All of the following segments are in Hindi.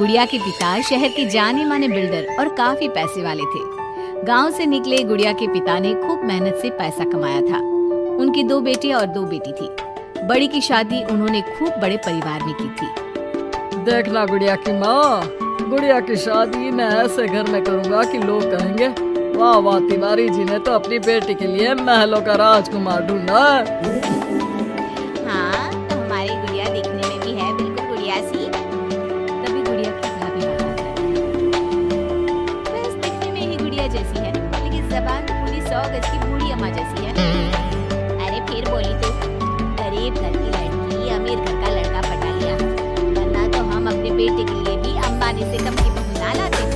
गुड़िया के पिता शहर के जाने माने बिल्डर और काफी पैसे वाले थे। गांव से निकले गुड़िया के पिता ने खूब मेहनत से पैसा कमाया था। उनकी 2 बेटे और 2 बेटी थी। बड़ी की शादी उन्होंने खूब बड़े परिवार में की थी। देखना गुड़िया की माँ, गुड़िया की शादी मैं ऐसे घर में करूँगा कि लोग कहेंगे वाह वाह, तिवारी जी ने तो अपनी बेटी के लिए महलों का राजकुमार ढूंढा। हाँ, तो हमारी गुड़िया दिखने में भी है बिल्कुल गुड़िया सी। तभी गुड़िया की भाभी बस दिखने में ही गुड़िया जैसी है, लेकिन जबान तो पूरी 100 गज की बूढ़ी अम्मा जैसी है। अरे फिर बोली तो, गरीब घर की लड़की अमीर घर का लड़का पटा लिया, वरना तो हम अपने बेटे के लिए भी अंबानी से कम की बहू ना लाते।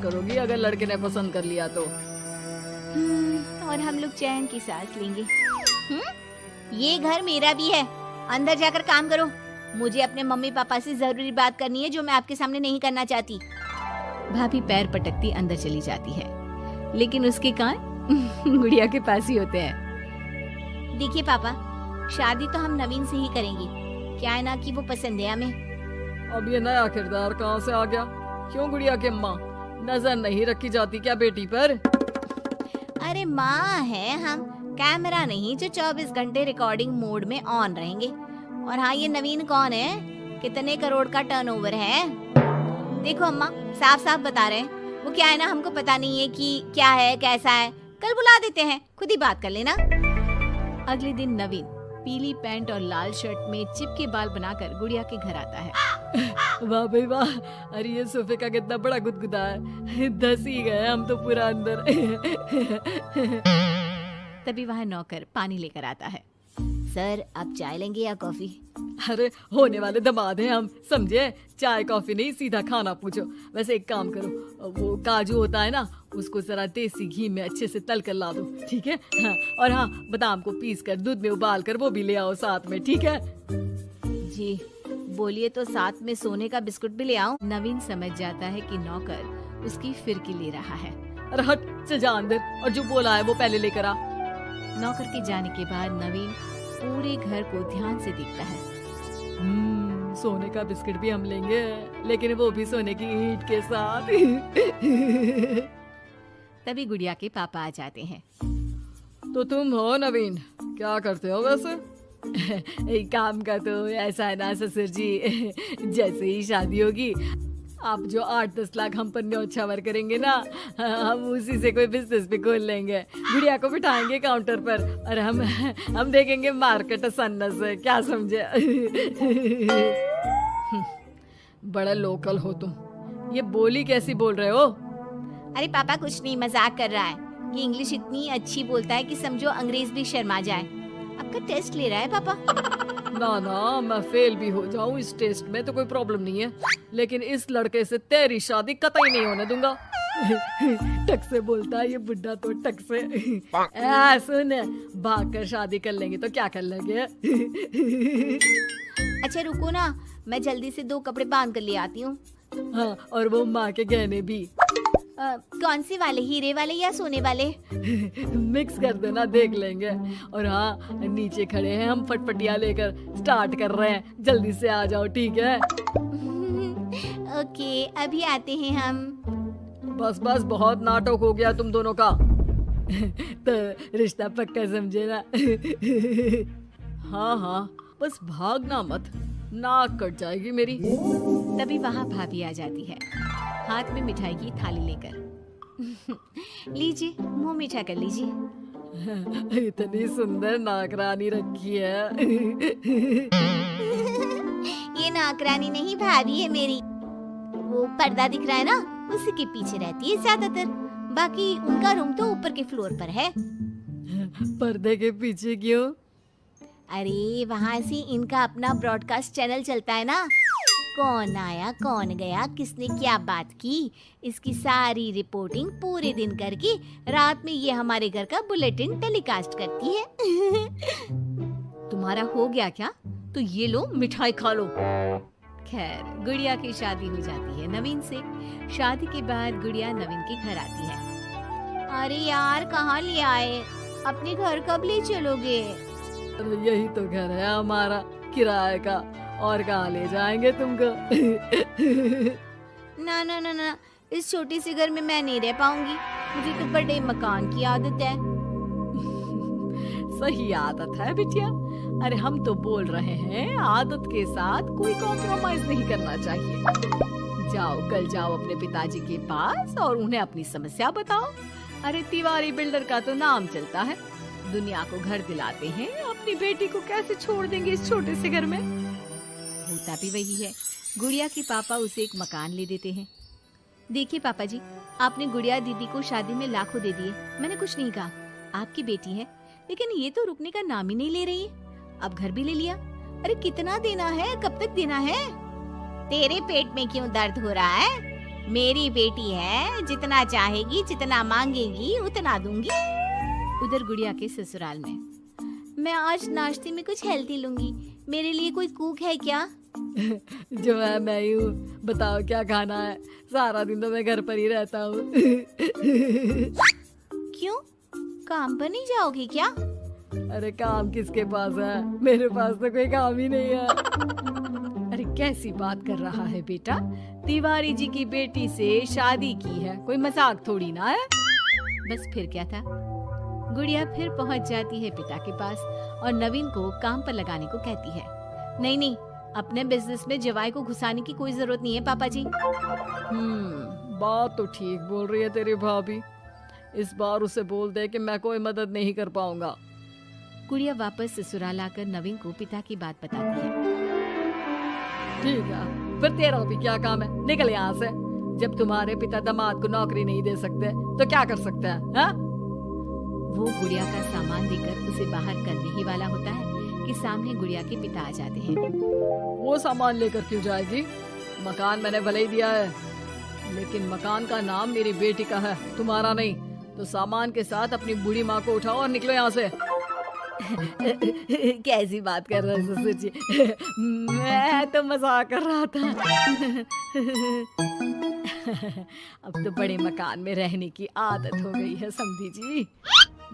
करोगी अगर लड़के ने पसंद कर लिया तो। और हम लोग चैन की सांस लेंगे। ये घर मेरा भी है, अंदर जाकर काम करो। मुझे अपने मम्मी पापा से जरूरी बात करनी है जो मैं आपके सामने नहीं करना चाहती। भाभी पैर पटकती अंदर चली जाती है, लेकिन उसके कान गुड़िया के पास ही होते हैं। देखिए पापा, शादी तो हम नवीन से ही करेंगे। क्या है ना कि वो पसंद है हमें। अब ये नया किरदार कहाँ से आ गया? क्यों गुड़िया के माँ, नजर नहीं रखी जाती क्या बेटी पर? अरे माँ है हम, कैमरा नहीं जो 24 घंटे रिकॉर्डिंग मोड में ऑन रहेंगे। और हाँ, ये नवीन कौन है, कितने करोड़ का टर्नओवर है? देखो अम्मा, साफ साफ बता रहे हैं। वो क्या है ना, हमको पता नहीं है कि क्या है कैसा है। कल बुला देते हैं, खुद ही बात कर लेना। अगले दिन नवीन पीली पैंट और लाल शर्ट में चिपके बाल बनाकर गुड़िया के घर आता है। वाह भाई वाह, अरे ये सोफे का कितना बड़ा गुदगुदा है, धस ही गए हम तो पूरा अंदर। तभी वहाँ नौकर पानी लेकर आता है। सर, आप चाय लेंगे या कॉफी? अरे होने वाले दामाद हैं हम, समझे? चाय कॉफी नहीं, सीधा खाना पूछो। वैसे एक काम करो, वो काजू होता है ना, उसको जरा देसी घी में अच्छे से तल कर ला दो, ठीक है? हाँ, और हाँ, बादाम को पीस कर दूध में उबाल कर वो भी ले आओ साथ में, ठीक है? जी बोलिए, तो साथ में सोने का बिस्कुट भी ले आओ? नवीन समझ जाता है कि नौकर उसकी फिरकी ले रहा है। अरे हट, चल जा अंदर, और जो बोला है वो पहले लेकर आ। नौकर के जाने के बाद नवीन पूरे घर को ध्यान से देखता है। सोने का बिस्किट भी हम लेंगे, लेकिन वो भी सोने की ईंट के साथ। तभी गुड़िया के पापा आ जाते हैं। तो तुम हो नवीन, क्या करते हो वैसे? काम का तो ऐसा है ना ससुर जी, जैसे ही शादी होगी आप जो 8-10 लाख हम पर न्योछावर करेंगे ना, हम उसी से कोई बिजनेस भी खोल लेंगे। गुड़िया को बिठाएंगे काउंटर पर और हम देखेंगे मार्केट सन्नत से, क्या समझे? बड़ा लोकल हो तुम, ये बोली कैसी बोल रहे हो? अरे पापा कुछ नहीं, मजाक कर रहा है। ये इंग्लिश इतनी अच्छी बोलता है कि समझो अंग्रेज भी शर्मा जाए। आपका टेस्ट ले रहा है पापा? ना ना, मैं फेल भी हो जाऊं इस टेस्ट में तो कोई प्रॉब्लम नहीं है, लेकिन इस लड़के से तेरी शादी कतई नहीं होने दूंगा। टक से बोलता है ये बुड्ढा तो, टक से। सुन, भाग कर शादी कर लेंगे तो क्या कर लेंगे? अच्छा रुको ना, मैं जल्दी से 2 कपड़े बांध कर ले आती हूँ। हाँ, और वो माँ के गहने भी। कौन से वाले, हीरे वाले या सोने वाले? मिक्स कर देना, देख लेंगे। और हाँ, नीचे खड़े हैं हम फटफटिया लेकर, स्टार्ट कर रहे हैं, जल्दी से आ जाओ, ठीक है? ओके, अभी आते हैं हम। बस बस, बहुत नाटक हो गया तुम दोनों का। तो रिश्ता पक्का समझे ना? हाँ हाँ, बस भागना मत, नाक कट जाएगी मेरी। तभी वहाँ भाभी आ जाती है, हाथ में मिठाई की थाली लेकर। लीजिए, मुंह मीठा कर लीजिए। इतनी सुंदर नाकरानी रखी है। ये नाकरानी नहीं, भाभी है मेरी। वो पर्दा दिख रहा है ना, उसी के पीछे रहती है ज्यादातर। बाकी उनका रूम तो ऊपर के फ्लोर पर है। पर्दे के पीछे क्यों? अरे वहाँ से इनका अपना ब्रॉडकास्ट चैनल चलता है ना, कौन आया कौन गया, किसने क्या बात की, इसकी सारी रिपोर्टिंग पूरे दिन करके रात में ये हमारे घर का बुलेटिन टेलीकास्ट करती है। तुम्हारा हो गया क्या? तो ये लो मिठाई खा लो। खैर, गुड़िया की शादी हो जाती है नवीन से। शादी के बाद गुड़िया नवीन के घर आती है। अरे यार, कहाँ ले आए? अपने घर कब ले चलोगे? अरे यही तो घर है हमारा किराए का, और कहाँ ले जाएंगे तुमको? ना ना ना ना, इस छोटे से घर में मैं नहीं रह पाऊंगी। मुझे तो बड़े मकान की आदत है। सही आदत है बिटिया। अरे हम तो बोल रहे हैं आदत के साथ कोई कॉम्प्रोमाइज नहीं करना चाहिए। जाओ, कल जाओ अपने पिताजी के पास और उन्हें अपनी समस्या बताओ। अरे तिवारी बिल्डर का तो नाम चलता है, दुनिया को घर दिलाते हैं, अपनी बेटी को कैसे छोड़ देंगे इस छोटे से घर में? होता भी वही है। गुड़िया के पापा उसे एक मकान ले देते हैं। देखिए पापा जी, आपने गुड़िया दीदी को शादी में लाखों दे दिए, मैंने कुछ नहीं कहा। आपकी बेटी है, लेकिन ये तो रुकने का नाम ही नहीं ले रही है। अब घर भी ले लिया। अरे कितना देना है, कब तक देना है? तेरे पेट में क्यों दर्द हो रहा है? मेरी बेटी है, जितना चाहेगी जितना मांगेगी उतना दूंगी। उधर गुड़िया के ससुराल में, मैं आज नाश्ते में कुछ हेल्दी लूंगी, मेरे लिए कोई कुक है क्या? जो है मैं ही हूँ, बताओ क्या खाना है? सारा दिन तो मैं घर पर ही रहता हूँ। क्यों, काम पर नहीं जाओगी क्या? अरे काम किसके पास है? मेरे पास तो कोई काम ही नहीं है। अरे कैसी बात कर रहा है बेटा? तिवारी जी की बेटी से शादी की है, कोई मजाक थोड़ी ना है। बस फिर क्या था, गुड़िया फिर पहुंच जाती है पिता के पास और नवीन को काम पर लगाने को कहती है। नहीं नहीं, अपने बिजनेस में जवाई को घुसाने की कोई जरूरत नहीं है पापा जी। बात तो ठीक बोल रही है तेरी भाभी। इस बार उसे बोल दे कि मैं कोई मदद नहीं कर पाऊंगा। गुड़िया वापस ससुराल आकर नवीन को पिता की बात बताती है। ठीक है, फिर तेरा भी क्या काम है? निकल यहाँ से। जब तुम्हारे पिता दामाद को नौकरी नहीं दे सकते तो क्या कर सकते हैं? हाँ? वो गुड़िया का सामान देकर उसे बाहर करने ही वाला होता है कि सामने गुड़िया के पिता आ जाते हैं। वो सामान लेकर क्यों जाएगी? मकान मैंने भले ही दिया है, लेकिन मकान का नाम मेरी बेटी का है, तुम्हारा नहीं। तो सामान के साथ अपनी बूढ़ी माँ को उठाओ और निकलो यहाँ से। कैसी बात कर रहे हो ससुर जी? मैं तो मजाक कर रहा था। अब तो बड़े मकान में रहने की आदत हो गई है समधी जी।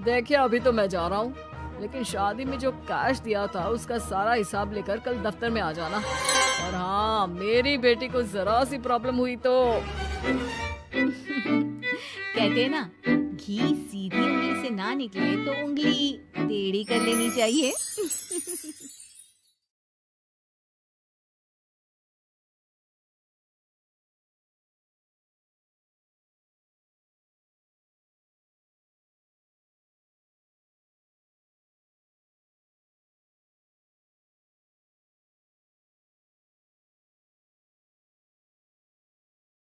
देखिए, अभी तो मैं जा रहा हूँ, लेकिन शादी में जो कैश दिया था उसका सारा हिसाब लेकर कल दफ्तर में आ जाना। और हाँ, मेरी बेटी को जरा सी प्रॉब्लम हुई तो कहते हैं ना, घी सीधी उंगली से ना निकले तो उंगली टेढ़ी कर लेनी चाहिए।